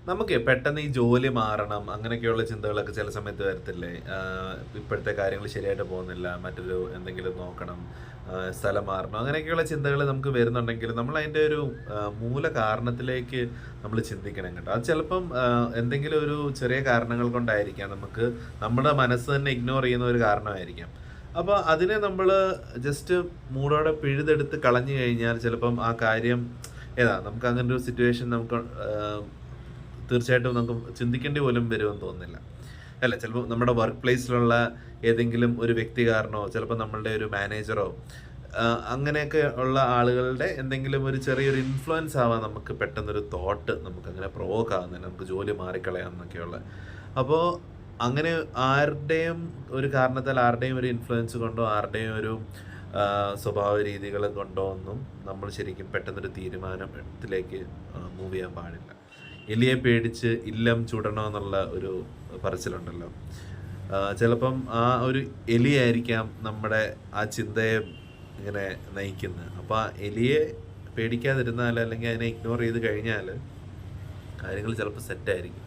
നമുക്ക് പെട്ടെന്ന് ഈ ജോലി മാറണം അങ്ങനെയൊക്കെയുള്ള ചിന്തകളൊക്കെ ചില സമയത്ത് വരത്തില്ലേ? ഇപ്പോഴത്തെ കാര്യങ്ങൾ ശരിയായിട്ട് പോകുന്നില്ല, മറ്റൊരു എന്തെങ്കിലും നോക്കണം, സ്ഥലം മാറണം അങ്ങനെയൊക്കെയുള്ള ചിന്തകൾ നമുക്ക് വരുന്നുണ്ടെങ്കിൽ നമ്മൾ അതിൻ്റെ ഒരു മൂല കാരണത്തിലേക്ക് നമ്മൾ ചിന്തിക്കണം കേട്ടോ. അത് ചിലപ്പം എന്തെങ്കിലും ഒരു ചെറിയ കാരണങ്ങൾ കൊണ്ടായിരിക്കാം, നമുക്ക് നമ്മുടെ മനസ്സ് തന്നെ ഇഗ്നോർ ചെയ്യുന്ന ഒരു കാരണമായിരിക്കാം. അപ്പോൾ അതിനെ നമ്മൾ ജസ്റ്റ് മൂടോടെ പിഴുതെടുത്ത് കളഞ്ഞു കഴിഞ്ഞാൽ ചിലപ്പം ആ കാര്യം നമുക്ക് അങ്ങനെ ഒരു സിറ്റുവേഷൻ നമുക്ക് തീർച്ചയായിട്ടും നമുക്ക് ചിന്തിക്കേണ്ടി പോലും വരുമെന്ന് തോന്നുന്നില്ല. അല്ല, ചിലപ്പോൾ നമ്മുടെ വർക്ക് പ്ലേസിലുള്ള ഏതെങ്കിലും ഒരു വ്യക്തി കാരണമോ ചിലപ്പോൾ നമ്മളുടെ ഒരു മാനേജറോ അങ്ങനെയൊക്കെ ഉള്ള ആളുകളുടെ എന്തെങ്കിലും ഒരു ചെറിയൊരു ഇൻഫ്ലുവൻസ് ആവാൻ നമുക്ക് പെട്ടെന്നൊരു തോട്ട് നമുക്കങ്ങനെ പ്രൊവോക്ക് ആകുന്നില്ല, നമുക്ക് ജോലി മാറിക്കളയാം എന്നൊക്കെയുള്ള. അപ്പോൾ അങ്ങനെ ആരുടെയും ഒരു കാരണത്താൽ ആരുടെയും ഒരു ഇൻഫ്ലുവൻസ് കൊണ്ടോ ആരുടെയും ഒരു സ്വഭാവ രീതികൾ കൊണ്ടോ ഒന്നും നമ്മൾ ശരിക്കും പെട്ടെന്നൊരു തീരുമാനത്തിലേക്ക് മൂവ് ചെയ്യാൻ പാടില്ല. എലിയെ പേടിച്ച് ഇല്ലം ചുടണമെന്നുള്ള ഒരു പറച്ചിലുണ്ടല്ലോ. ചിലപ്പം ആ ഒരു എലിയായിരിക്കാം നമ്മുടെ ആ ചിന്തയെ ഇങ്ങനെ നയിക്കുന്നത്. അപ്പോൾ ആ എലിയെ പേടിക്കാതിരുന്നാൽ അല്ലെങ്കിൽ അതിനെ ഇഗ്നോർ ചെയ്ത് കഴിഞ്ഞാൽ കാര്യങ്ങൾ ചിലപ്പോൾ സെറ്റായിരിക്കും.